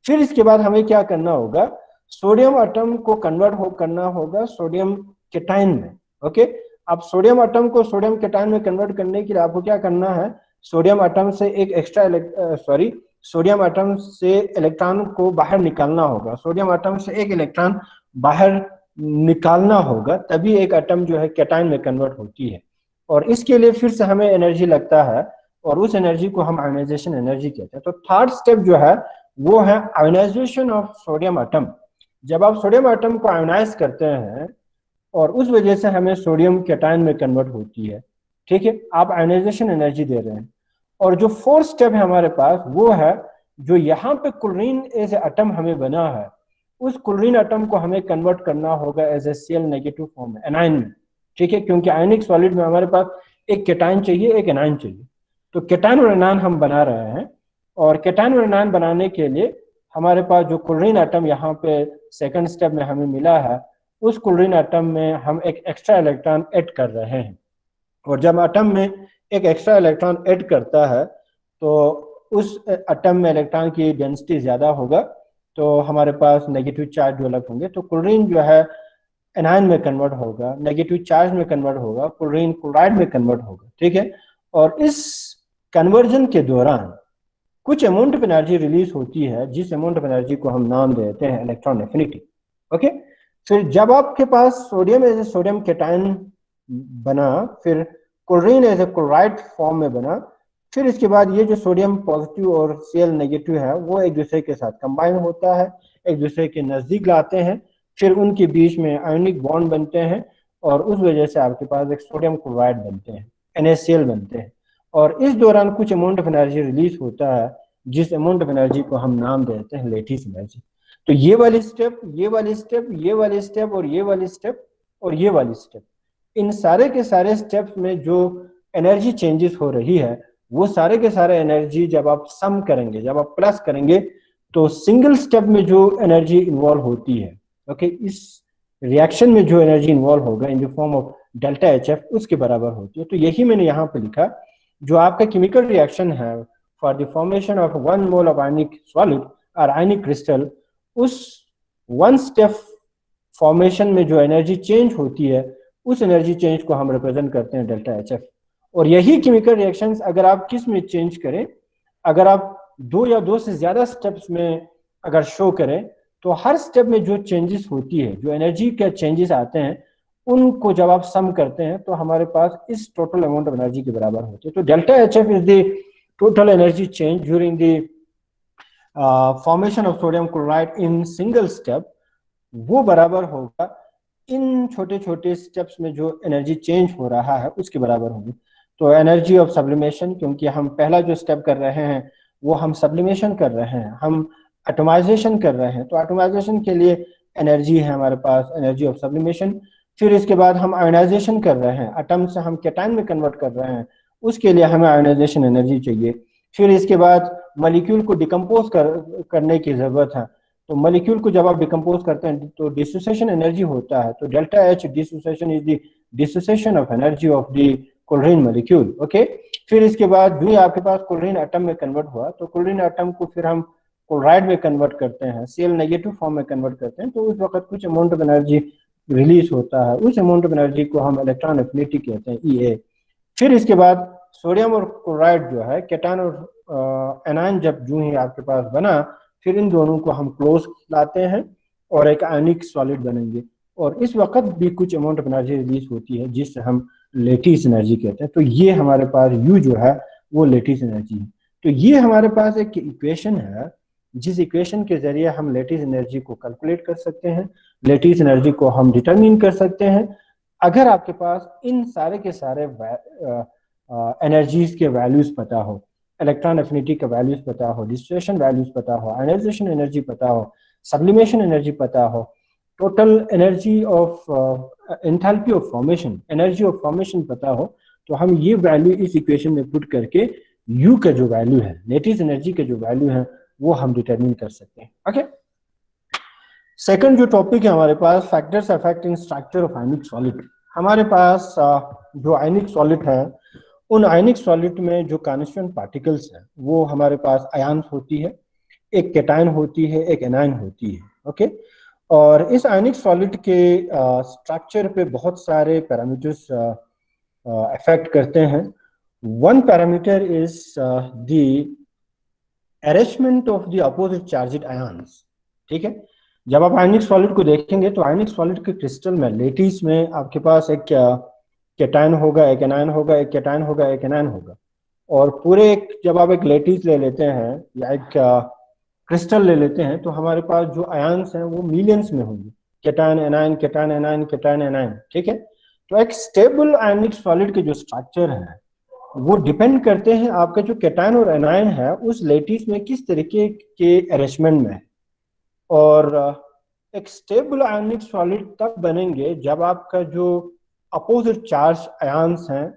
फिर इसके बाद हमें क्या करना होगा, सोडियम एटम को करना होगा सोडियम केटाइन में। ओके, अब सोडियम एटम को सोडियम केटाइन में कन्वर्ट करने के लिए आपको क्या करना है, सोडियम एटम से एक सोडियम एटम से इलेक्ट्रॉन को बाहर निकालना होगा, सोडियम एटम से एक इलेक्ट्रॉन बाहर निकालना होगा, तभी एक एटम जो है केटाइन में कन्वर्ट होती है। और इसके लिए फिर से हमें एनर्जी लगता है, और उस एनर्जी को हम आयोनाइजेशन एनर्जी कहते हैं। तो थर्ड स्टेप जो है वो है आयोनाइजेशन ऑफ सोडियम एटम। जब आप सोडियम एटम को आयोनाइज करते हैं और उस वजह से हमें सोडियम केटाइन में कन्वर्ट होती है, ठीक है, आप आयोनाइजेशन एनर्जी दे रहे हैं। और जो फोर्थ स्टेप है हमारे पास वो है, जो यहाँ पे क्लोरीन एज ए एटम हमें बना है, उस क्लोरीन एटम को हमें कन्वर्ट करना होगा as a Cl negative form में, एनाइन में, ठीक है, क्योंकि आयनिक सॉलिड में हमारे पास एक केटाइन चाहिए, एक एनाइन चाहिए। तो केटाइन और एनाइन हम बना रहे हैं, और केटाइन और एनाइन बनाने के लिए हमारे पास जो क्लोरीन एटम यहाँ पे सेकंड स्टेप में हमें मिला है, उस क्लोरीन एटम में हम एक एक्स्ट्रा इलेक्ट्रॉन ऐड कर रहे हैं। और जब एटम में एक एक्स्ट्रा इलेक्ट्रॉन ऐड करता है तो उस एटम में इलेक्ट्रॉन की डेंसिटी ज्यादा होगा, तो हमारे पास नेगेटिव चार्ज डेवलप होंगे। तो क्लोरीन जो है एनायन में कन्वर्ट होगा, नेगेटिव चार्ज में कन्वर्ट होगा, क्लोरीन क्लोराइड में कन्वर्ट होगा, ठीक है। और इस कन्वर्जन के दौरान कुछ अमाउंट ऑफ एनर्जी रिलीज होती है, जिस अमाउंट ऑफ एनर्जी को हम नाम देते हैं इलेक्ट्रॉन एफिनिटी। ओके, फिर जब आपके पास sodium as a sodium cation बना, फिर chlorine as a chloride form में बना, फिर इसके बाद ये जो सोडियम पॉजिटिव और Cl नेगेटिव है वो एक दूसरे के साथ कंबाइन होता है, एक दूसरे के नजदीक लाते हैं, फिर उनके बीच में आयोनिक बॉन्ड बनते हैं, और उस वजह से आपके पास एक सोडियम क्लोराइड बनते हैं, NaCl बनते हैं। और इस दौरान कुछ अमाउंट ऑफ एनर्जी रिलीज होता है, जिस अमाउंट ऑफ एनर्जी को हम नाम देते हैं लेटिस एनर्जी। तो ये वाली स्टेप, ये वाली स्टेप, ये वाली स्टेप, और ये वाली स्टेप, और ये वाली स्टेप, इन सारे के सारे स्टेप्स में जो एनर्जी चेंजेस हो रही है, वो सारे के सारे एनर्जी जब आप सम करेंगे, जब आप प्लस करेंगे, तो सिंगल स्टेप में जो एनर्जी इन्वॉल्व होती है, ओके, इस रिएक्शन में जो एनर्जी इन्वॉल्व होगा इन the form of delta H F उसके बराबर होती है। तो यही मैंने यहाँ पे लिखा, जो आपका केमिकल रिएक्शन है for the formation of 1 mole of ionic solid और आयनिक क्रिस्टल, उस 1 स्टेप फॉर्मेशन में जो एनर्जी चेंज होती है उस एनर्जी चेंज को हम रिप्रेजेंट करते हैं डेल्टा एच एफ। और यही केमिकल रिएक्शंस अगर आप किस में चेंज करें, अगर आप 2 या 2 से ज्यादा स्टेप्स में अगर शो करें, तो हर स्टेप में जो चेंजेस होती है, जो एनर्जी के चेंजेस आते हैं, उनको जब आप सम करते हैं तो हमारे पास इस टोटल अमाउंट ऑफ एनर्जी के बराबर होती है। तो delta H F is the total energy change during the formation of sodium chloride in single step, वो बराबर होगा इन छोटे छोटे स्टेप्स में जो एनर्जी चेंज हो रहा है उसके बराबर होगी। तो एनर्जी ऑफ सब्लिमेशन, क्योंकि हम पहला जो स्टेप कर रहे हैं वो हम सब्लिमेशन कर रहे हैं, हम एटमाइजेशन कर रहे हैं, तो एटमाइजेशन के लिए एनर्जी है हमारे पास, एनर्जी ऑफ सब्लिमेशन। फिर इसके बाद हम आयोनाइजेशन कर रहे हैं, एटम से हम कैटायन में कन्वर्ट कर रहे हैं, उसके लिए हमें आयोनाइजेशन एनर्जी चाहिए। फिर इसके बाद मॉलिक्यूल को डिकम्पोज करने की जरूरत है, तो मॉलिक्यूल को जब आप डिकम्पोज करते हैं तो डिसोसिएशन एनर्जी होता है, तो delta H dissociation is the dissociation of energy of the chlorine molecule. Okay, फिर इसके बाद जो आपके पास क्लोरीन एटम में कन्वर्ट हुआ, तो क्लोरीन एटम को फिर हम क्लोराइड में कन्वर्ट करते हैं, Cl नेगेटिव फॉर्म में कन्वर्ट करते हैं, तो उस वक्त कुछ अमाउंट ऑफ एनर्जी रिलीज होता है, उस अमाउंट ऑफ एनर्जी को हम इलेक्ट्रॉन एफिनिटी कहते हैं, EA। फिर इसके बाद सोडियम और क्लोराइड जो है, कैटायन और एनायन जब जो ही आपके पास बना, फिर इन दोनों को हम क्लोज लाते हैं और एक आयनिक सॉलिड बनेंगे, और इस वक्त भी कुछ अमाउंट ऑफ एनर्जी रिलीज होती है जिससे हम लेटिस एनर्जी कहते हैं। तो ये हमारे पास U जो है वो लेटिस एनर्जी है। तो ये हमारे पास एक इक्वेशन है जिस इक्वेशन के जरिए हम लेटिस एनर्जी को कैलकुलेट कर सकते हैं, लेटिस एनर्जी को हम डिटरमिन कर सकते हैं। अगर आपके पास इन सारे के सारे एनर्जीज के वैल्यूज पता हो, इलेक्ट्रॉन एफिनिटी का वैल्यूज पता हो, डिस्ट्रेशन वैल्यूज पता हो, आयनाइजेशन एनर्जी पता हो, सब्लिमेशन एनर्जी पता हो, total energy of enthalpy of formation, energy of formation पता हो, तो हम ये वैल्यू इस इक्वेशन में पुट करके U का जो वैल्यू है, लेटिस एनर्जी का जो वैल्यू है, वो हम डिटरमिन कर सकते हैं। ओके, सेकंड जो टॉपिक है हमारे पास, factors affecting structure of ionic solid. हमारे पास जो आयनिक सॉलिड है, उन आयनिक सॉलिड में जो कॉन्स्टिट्यूएंट पार्टिकल्स हैं वो हमारे पास आयन्स होती है, एक कैटायन होती है, एक एनायन होती है। ओके, और इस आयनिक सॉलिड के स्ट्रक्चर पे बहुत सारे पैरामीटर्स अफेक्ट करते हैं। One parameter is the arrangement of the opposite charged ions. ठीक है, जब आप आयनिक सॉलिड को देखेंगे तो आयनिक सॉलिड के क्रिस्टल में, लेटिस में आपके पास एक कैटायन होगा, एक एनायन होगा, एक कैटायन होगा, एक एनायन होगा, और पूरे एक जब आप एक लेटिस ले लेते हैं या एक क्रिस्टल ले लेते हैं तो हमारे पास जो आयन्स हैं वो मिलियंस में होंगे, cation anion, cation anion, cation anion. ठीक है, तो एक स्टेबल आयनिक सॉलिड के जो स्ट्रक्चर है वो डिपेंड करते हैं आपका जो कैटायन और एनायन है उस लेटिस में किस तरीके के अरेंजमेंट में है। और एक स्टेबल आयनिक सॉलिड तब बनेंगे जब आपका जो अपोजिट चार्ज आयन्स हैं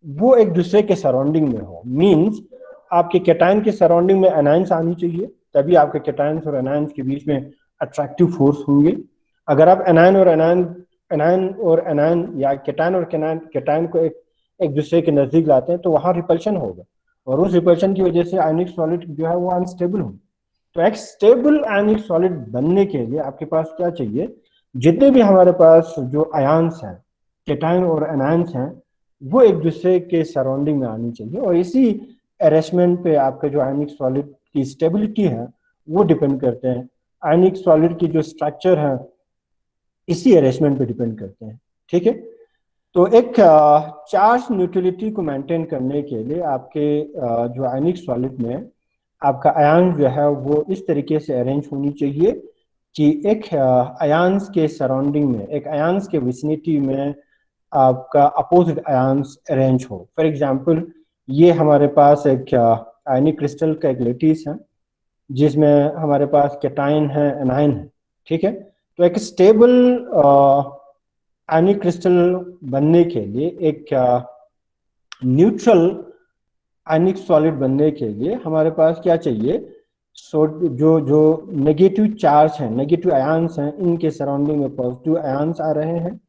वो एक दूसरे के सराउंडिंग में हो। मींस आपके कैटायन के सराउंडिंग में एनायंस आनी चाहिए, तभी आपके कैटायंस और एनायंस के बीच में अट्रैक्टिव फोर्स होंगे। अगर आप एनायन और एनायन या कैटायन और कैटायन को एक दूसरे के नजदीक लाते हैं तो वहां रिपल्शन होगा, और उस रिपल्शन की वजह से आयनिक सॉलिड जो है वो अनस्टेबल होगा। तो एक स्टेबल आयनिक सॉलिड बनने के लिए आपके पास क्या चाहिए, जितने भी हमारे पास जो आयन्स हैं, कैटायन और एनायंस हैं, वो एक दूसरे के सराउंडिंग में आनी चाहिए, और इसी अरेंजमेंट पे आपका जो आयनिक सॉलिड की स्टेबिलिटी है वो डिपेंड करते हैं। आयनिक सॉलिड की जो स्ट्रक्चर है इसी अरेंजमेंट पे डिपेंड करते हैं। ठीक है, तो एक चार्ज न्यूट्रलिटी को मेंटेन करने के लिए आपके जो आयनिक सॉलिड में आपका आयन जो है वो इस तरीके से अरेंज होनी चाहिए कि एक आयन्स के सराउंडिंग में, एक आयन्स के विसिनिटी में आपका अपोजिट आयन्स अरेंज हो। फॉर एग्जांपल, ये हमारे पास एक आयनिक क्रिस्टल का एक लेटिस है जिसमें हमारे पास कैटायन है, एनायन है। ठीक है, तो एक स्टेबल आयनिक क्रिस्टल बनने के लिए, एक न्यूट्रल आयनिक सॉलिड बनने के लिए हमारे पास क्या चाहिए, जो जो नेगेटिव चार्ज हैं, नेगेटिव आयंस हैं, इनके सराउंडिंग में पॉजिटिव आयंस आ रहे हैं,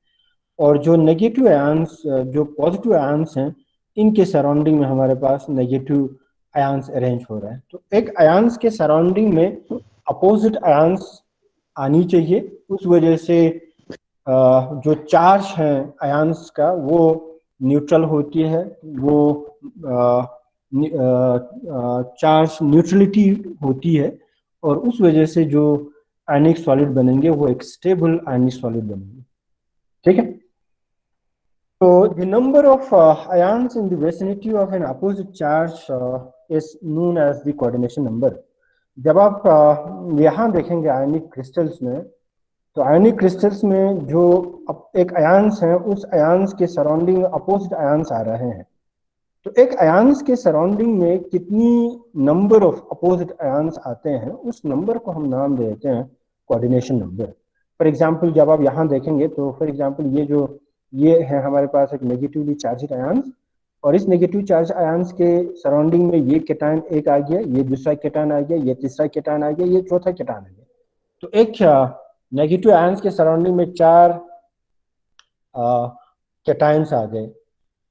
और जो नेगेटिव आयंस, जो पॉजिटिव आयंस हैं, इनके सराउंडिंग में हमारे पास नेगेटिव आयंस अरेंज हो रहे हैं। तो एक आयंस के सराउंडिंग में अपोजिट आयंस आनी चाहिए, उस वजह से जो चार्ज है आयंस का वो न्यूट्रल होती है, वो चार्ज न्यूट्रलिटी होती है, और उस वजह से जो आयनिक सॉलिड बनेंगे वो एक स्टेबल आयनिक सॉलिड बनेंगे। ठीक है, तो the number of ions in the vicinity of an opposite charge is known as the coordination number। जब आप यहाँ देखेंगे आयनिक क्रिस्टल्स में, तो आयनिक क्रिस्टल्स में जो एक आयंस है, उस आयंस के सराउंडिंग अपोजिट आयंस आ रहे हैं। तो एक आयंस के सराउंडिंग में कितनी नंबर ऑफ अपोजिट आयंस आते हैं, उस नंबर को हम नाम देते हैं कोऑर्डिनेशन नंबर। फॉर एग्जांपल जब आप यहाँ देखेंगे, तो फॉर एग्जांपल ये है हमारे पास एक नेगेटिवली चार्ज आयंस, और इस नेगेटिव चार्ज आयंस के सराउंडिंग में ये केटायन एक आ गया, ये दूसरा केटायन आ गया, ये तीसरा केटायन आ गया, ये चौथा केटायन आ गया। तो एक नेगेटिव आयंस के सराउंडिंग में 4 केटायंस आ गए,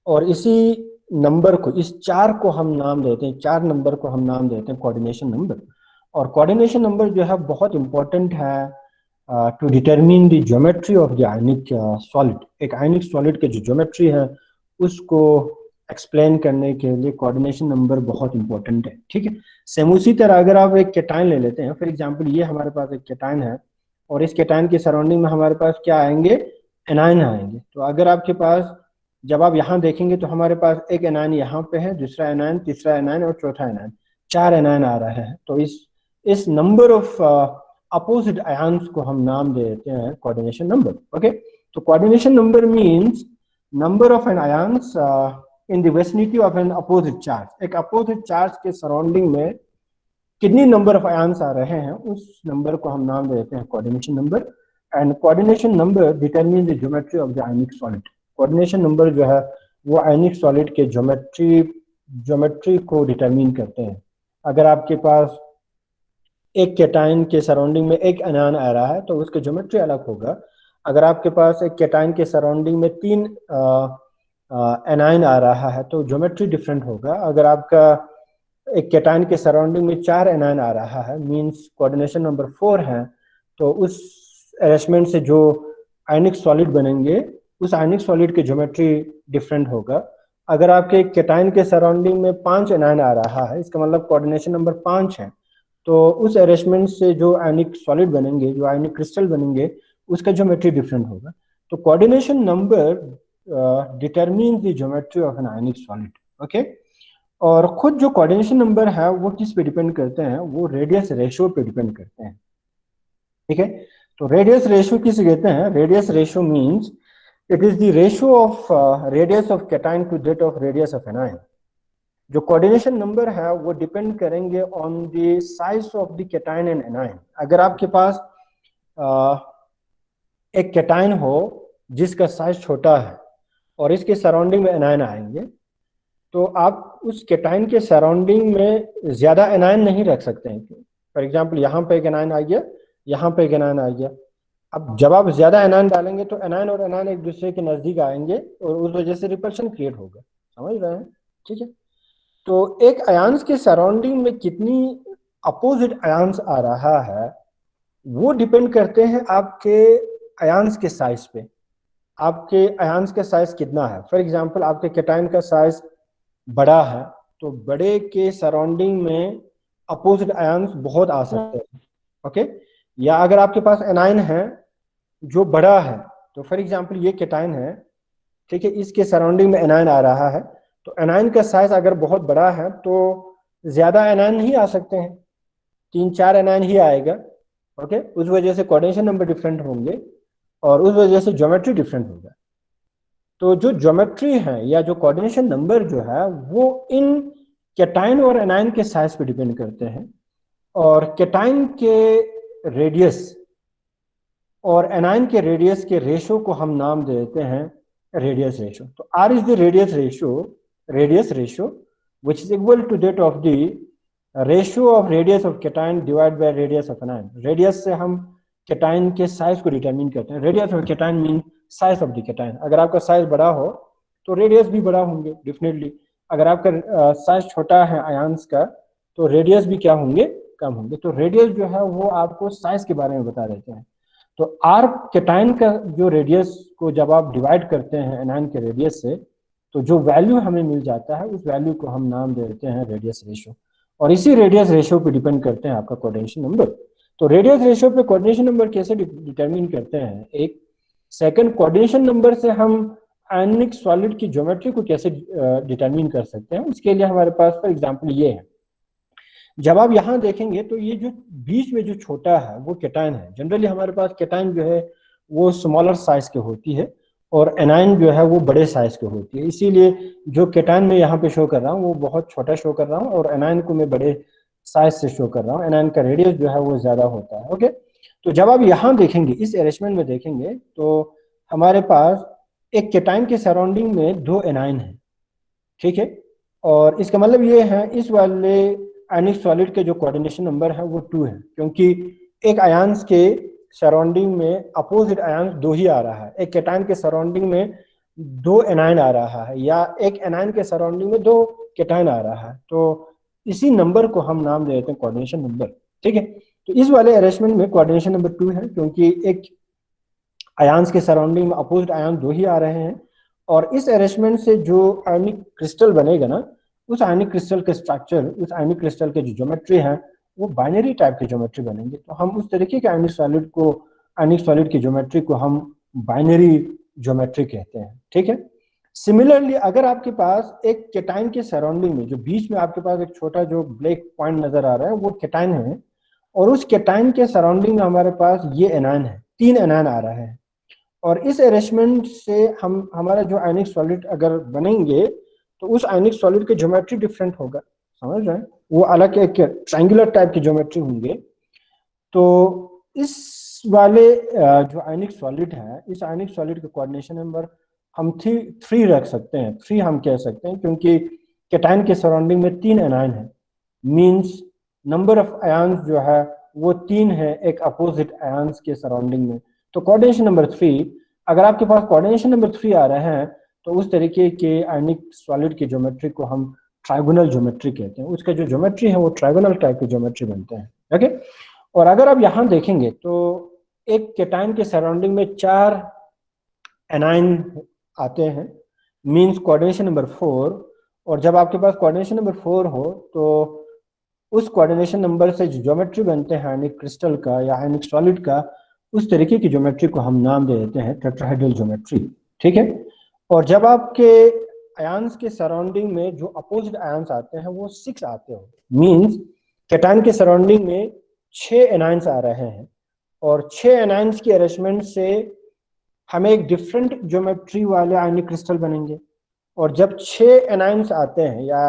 और इसी नंबर को, इस 4 को हम नाम देते हैं, 4 नंबर को हम नाम देते हैं कोऑर्डिनेशन नंबर। और कोऑर्डिनेशन नंबर जो है बहुत इंपॉर्टेंट है to determine the geometry of the ionic solid. एक आयनिक सॉलिड के जो ज्योमेट्री है उसको एक्सप्लेन करने के लिए कोऑर्डिनेशन नंबर बहुत इंपॉर्टेंट है। ठीक है, सेम उसी तरह अगर आप एक केटायन ले लेते हैं, फॉर एग्जांपल ये हमारे पास एक केटायन है, और इस केटायन के सराउंडिंग में हमारे पास क्या आएंगे, एनायन आएंगे। तो अगर आपके पास, जब आप यहाँ देखेंगे तो हमारे पास एक एनायन यहाँ पे है, दूसरा एनायन, तीसरा एनायन और चौथा एनायन, 4 एनायन आ रहे हैं। तो इस नंबर ऑफ अपोजिट आयंस को हम नाम देते हैं कोऑर्डिनेशन नंबर। ओके, तो coordination number means number of an ions in the vicinity of an opposite charge. एक अपोजिट चार्ज के सराउंडिंग में कितनी नंबर ऑफ आयंस आ रहे हैं, उस नंबर को हम नाम देते हैं coordination number. And coordination number determines the geometry of the ionic solid. Coordination number जो है वो आयनिक सॉलिड के ज्योमेट्री को डिटरमिन करते हैं। अगर आपके पास एक केटायन के सराउंडिंग में एक एनायन आ रहा है तो उसका ज्योमेट्री अलग होगा। अगर आपके पास एक केटायन के सराउंडिंग में 3 एनायन आ रहा है तो ज्योमेट्री डिफरेंट होगा। अगर आपका एक केटायन के सराउंडिंग में 4 एनायन आ रहा है, मींस कोऑर्डिनेशन नंबर 4 है, तो उस अरेंजमेंट से जो आयनिक सॉलिड बनेंगे उस आयनिक सॉलिड की ज्योमेट्री डिफरेंट होगा। अगर आपके केटायन के सराउंडिंग में 5 एनायन आ रहा है, इसका मतलब कोऑर्डिनेशन नंबर 5 है, तो उस अरेंजमेंट से जो आयनिक सॉलिड बनेंगे, जो आयनिक क्रिस्टल बनेंगे, उसका ज्योमेट्री डिफरेंट होगा। तो coordination number determines the geometry of an ionic solid. Okay, और खुद जो कोऑर्डिनेशन नंबर है वो किस पे डिपेंड करते हैं, वो रेडियस रेशियो पे डिपेंड करते हैं। ठीक है, तो रेडियस रेशियो किसे कहते हैं? Radius ratio means it is the ratio of radius of cation to that of radius of anion. जो कोऑर्डिनेशन नंबर है वो डिपेंड करेंगे on the size of the cation and anion. अगर आपके पास एक केटायन हो जिसका साइज छोटा है और इसके सराउंडिंग में एनायन आएंगे, तो आप उस केटायन के सराउंडिंग में ज्यादा एनायन नहीं रख सकते हैं। फॉर एग्जांपल यहाँ पे एक एनायन आ गया, यहाँ पे एक एनायन आ गया। अब जब आप ज्यादा एनायन डालेंगे तो एनायन और एनायन एक दूसरे के नजदीक आएंगे और उस वजह से रिपल्शन क्रिएट होगा। समझ रहे हैं? ठीक है, तो एक आयंस के सराउंडिंग में कितनी अपोजिट आयंस आ रहा है वो डिपेंड करते हैं आपके आयंस के साइज पे। आपके आयंस का साइज कितना है? फॉर एग्जांपल आपके केटायन का साइज बड़ा है तो बड़े के सराउंडिंग में अपोजिट आयंस बहुत आ सकते हैं। ओके, या अगर आपके पास एनायन है जो बड़ा है, तो फॉर एग्जांपल ये केटायन है, ठीक है, इसके सराउंडिंग में एनायन आ रहा है, तो एनायन का साइज अगर बहुत बड़ा है तो ज्यादा एनायन नहीं आ सकते हैं, 3-4 एनायन ही आएगा। ओके, उस वजह से कोऑर्डिनेशन नंबर डिफरेंट होंगे और उस वजह से ज्योमेट्री डिफरेंट होगा। तो जो ज्योमेट्री है या जो कोऑर्डिनेशन नंबर जो है वो इन केटायन और एनायन के साइज पे डिपेंड करते हैं, और केटायन के रेडियस और एनायन के रेडियस के रेशियो को हम नाम देते हैं रेडियस रेशियो। तो R is the radius ratio, which is equal to that of the ratio of radius of cation divide by radius of anion. Radius से हम केटाइन के साइज को डिटरमिन करते हैं। Radius of cation mean size of the cation. अगर आपका साइज बड़ा हो तो रेडियस भी बड़ा होंगे डेफिनेटली। अगर आपका साइज छोटा है आयंस का तो रेडियस भी क्या होंगे, कम होंगे। तो रेडियस जो है वो आपको साइज के बारे में बता देते हैं। तो आर केटाइन का जो रेडियस को जब आप डिवाइड करते हैं एनायन के रेडियस से, तो जो वैल्यू हमें मिल जाता है उस वैल्यू को हम नाम देते हैं रेडियस रेशियो। और इसी रेडियस रेशियो पे डिपेंड करते हैं आपका कोऑर्डिनेशन नंबर। तो रेडियस रेशियो पे कोऑर्डिनेशन नंबर कैसे डिटरमिन करते हैं? एक सेकंड, कोऑर्डिनेशन नंबर से हम आयनिक सॉलिड की ज्योमेट्री को कैसे डिटरमिन कर सकते हैं, उसके लिए हमारे पास फॉर एग्जांपल ये है। जब आप यहाँ देखेंगे तो ये जो बीच में जो छोटा है वो केटाइन है। जनरली हमारे पास केटाइन जो है वो स्मॉलर साइज के होती है और एनाइन जो है वो बड़े साइज के होती है। इसीलिए जो केटाइन में यहाँ पे शो कर रहा हूँ वो बहुत छोटा शो कर रहा हूँ और एनाइन को मैं बड़े साइज से शो कर रहा हूँ। एनाइन का रेडियस जो है वो ज्यादा होता है। ओके, तो जब आप यहाँ देखेंगे, इस अरेंजमेंट में देखेंगे तो हमारे पास एक केटाइन के सराउंडिंग में 2 एनाइन है, ठीक है। और इसका मतलब ये है इस वाले आयनिक सॉलिड के जो कोऑर्डिनेशन नंबर है वो 2 है, क्योंकि एक आयंस के सराउंडिंग में अपोजिट आयंस 2 ही आ रहा है। एक केटाइन के सराउंडिंग में 2 एनाइन आ रहा है या एक एनाइन के सराउंडिंग में 2 केटाइन आ रहा है। तो इसी नंबर को हम नाम दे देते हैं कोऑर्डिनेशन नंबर, ठीक है। तो इस वाले अरेंजमेंट में कोऑर्डिनेशन नंबर 2 है, क्योंकि एक आयंस के सराउंडिंग में अपोजिट आयंस 2 ही आ रहे हैं। और इस अरेंजमेंट से जो आयनिक क्रिस्टल बनेगा ना, उस आयनिक क्रिस्टल के स्ट्रक्चर, उस आयनिक क्रिस्टल के जो ज्योमेट्री है वो बाइनरी टाइप की ज्योमेट्री बनेंगे। तो हम उस तरीके के आयनिक सॉलिड की ज्योमेट्री को हम बाइनरी ज्योमेट्री कहते हैं, ठीक है। सिमिलरली अगर आपके पास एक केटाइन के सराउंडिंग में जो बीच में आपके पास एक छोटा जो ब्लैक पॉइंट नजर आ रहा है वो केटाइन है, और उस केटाइन के सराउंडिंग में हमारे पास ये एनायन है, 3 एनायन आ रहे हैं। और इस अरेंजमेंट से हम हमारा जो आयनिक सॉलिड अगर बनेंगे तो उस आयनिक सॉलिड के ज्योमेट्री डिफरेंट होगा, समझ रहे हैं? वो अलग एक ट्रायंगुलर टाइप की ज्योमेट्री होंगे। तो इस वाले जो आयनिक सॉलिड है, इस आयनिक सॉलिड का कोऑर्डिनेशन नंबर हम 3 रख सकते हैं। 3 हम कह सकते हैं क्योंकि केटाइन के सराउंडिंग में 3 एनायन है, मींस नंबर ऑफ आयन्स जो है वो 3 है एक अपोजिट आयन्स के सराउंडिंग में। तो कोऑर्डिनेशन नंबर 3, अगर आपके पास कोऑर्डिनेशन नंबर 3 आ रहे हैं तो उस तरीके के आयनिक सॉलिड की ज्योमेट्री को हम ट्राइगोनल ज्योमेट्री कहते हैं। उसका जो ज्योमेट्री है वो ट्राइगोनल टाइप की ज्योमेट्री बनते हैं, ओके। और अगर आप यहाँ देखेंगे तो एक केटाइन के सराउंडिंग में 4 एनाइन आते हैं, मींस कोऑर्डिनेशन नंबर 4। और जब आपके पास कोऑर्डिनेशन नंबर 4 हो तो उस कोऑर्डिनेशन नंबर से जो ज्योमेट्री बनते हैं आयनिक क्रिस्टल का या आयनिक सॉलिड का, उस तरीके की ज्योमेट्री को हम नाम दे देते हैं टेट्राहेड्रल ज्योमेट्री, ठीक है। और जब आपके आयंस के सराउंडिंग में जो अपोजिट आयंस आते हैं वो 6 आते हो, मींस केटाइन के सराउंडिंग में 6 एनाइंस आ रहे हैं और 6 एनाइंस की अरेंजमेंट से हमें एक डिफरेंट ज्योमेट्री वाले आयनिक क्रिस्टल बनेंगे। और जब 6 एनाइंस आते हैं या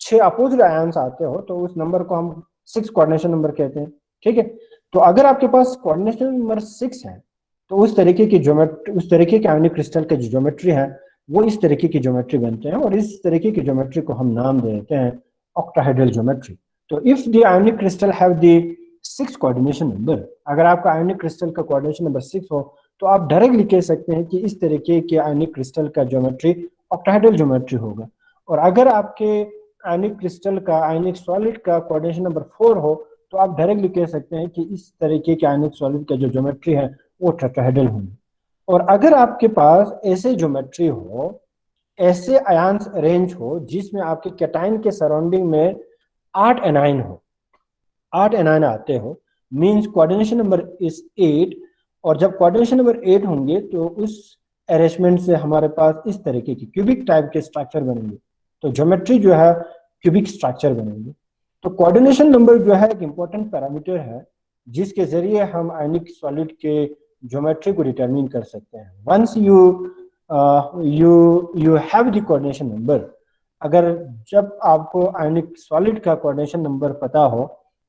6 अपोजिट आयंस आते हो तो उस नंबर को हम 6 कोऑर्डिनेशन नंबर कहते हैं, ठीक है। तो अगर आपके पास कोऑर्डिनेशन नंबर 6 है तो उस तरीके की ज्योमेट्री, उस तरीके के आयनिक क्रिस्टल के जो ज्योमेट्री है वो इस तरीके की ज्योमेट्री बनते हैं और इस तरीके की ज्योमेट्री को हम नाम दे देते हैं ऑक्टाहेड्रल ज्योमेट्री। तो if the ionic crystal have the 6 coordination number, अगर आपका आयनिक क्रिस्टल का कोऑर्डिनेशन नंबर 6 हो तो आप डायरेक्टली कह सकते हैं कि इस तरीके के आयनिक क्रिस्टल का ज्योमेट्री ऑक्टाहेड्रल ज्योमेट्री होगा। और अगर आपके आयनिक क्रिस्टल का, आयनिक सॉलिड का कोऑर्डिनेशन नंबर 4 हो तो आप डायरेक्टली कह सकते हैं कि इस तरीके के आयनिक सॉलिड का जो ज्योमेट्री है वो टेट्राहेड्रल होंगे। और अगर आपके पास ऐसे ज्योमेट्री हो, ऐसे आयंस अरेंज हो जिसमें आपके कैटाइन के सराउंडिंग में 8 एनाइन हो, 8 एनाइन आते हो, मींस कोऑर्डिनेशन नंबर इज 8। और जब कोऑर्डिनेशन नंबर 8 होंगे तो उस अरेंजमेंट से हमारे पास इस तरीके की क्यूबिक टाइप के स्ट्रक्चर बनेंगे। तो ज्योमेट्री जो है क्यूबिक स्ट्रक्चर बनेंगे। तो कोऑर्डिनेशन नंबर जो है एक इंपॉर्टेंट पैरामीटर है जिसके जरिए हम आयनिक सॉलिड के ज्योमेट्री को डिटरमिन कर सकते हैं। Once you have the coordination number, अगर जब आपको आयनिक सॉलिड का कोऑर्डिनेशन नंबर पता हो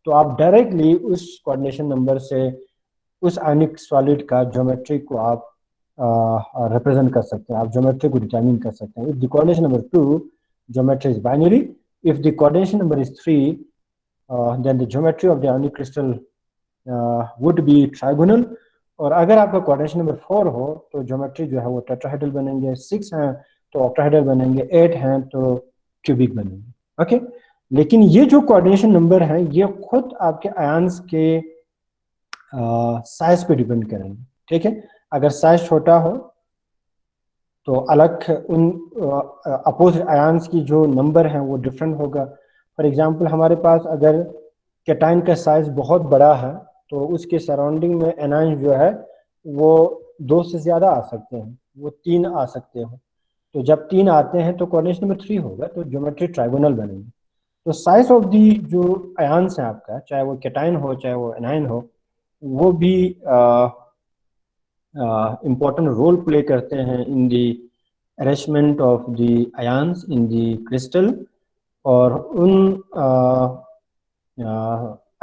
तो आप डायरेक्टली उस कोऑर्डिनेशन नंबर से उस आयनिक सॉलिड का ज्योमेट्री को आप रिप्रेजेंट कर सकते हैं, आप ज्योमेट्री को डिटरमिन कर सकते हैं। If the coordination number 2, geometry is binary. If the coordination number is 3, then the geometry of the ionic crystal would be trigonal। और अगर आपका कोऑर्डिनेशन नंबर 4 हो तो ज्योमेट्री जो है वो टेट्राहेड्रल बनेंगे, 6 हैं तो ऑक्टाहेड्रल बनेंगे, 8 हैं तो क्यूबिक बनेंगे। ओके, लेकिन ये जो कोऑर्डिनेशन नंबर हैं ये खुद आपके आयंस के साइज पे डिपेंड करेंगे। ठीक है, अगर साइज छोटा हो तो अलग उन अपोजिट आयंस की जो नंबर है वो डिफरेंट होगा। फॉर एग्जांपल हमारे पास अगर कैटायन का साइज बहुत बड़ा है तो उसके सराउंडिंग में एनायन जो है वो 2 से ज़्यादा आ सकते हैं, वो 3 आ सकते हैं। तो जब 3 आते हैं तो कोऑर्डिनेशन नंबर 3 होगा, तो ज्योमेट्री ट्राइगोनल बनेगी। तो साइज ऑफ दी जो आयंस है आपका, चाहे वो कैटायन हो चाहे वो एनायन हो, वो भी इम्पोर्टेंट रोल प्ले करते हैं in the arrangement of the ions in the crystal. और उन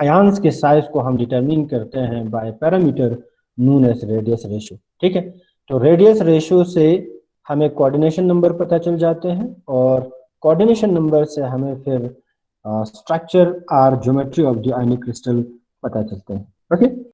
आयंस के साइज को हम डिटरमिन करते हैं by parameter known as radius ratio. ठीक है, तो रेडियस रेशियो से हमें कोऑर्डिनेशन नंबर पता चल जाते हैं और कोऑर्डिनेशन नंबर से हमें फिर स्ट्रक्चर और geometry of the ionic crystal पता चलते हैं। ओके।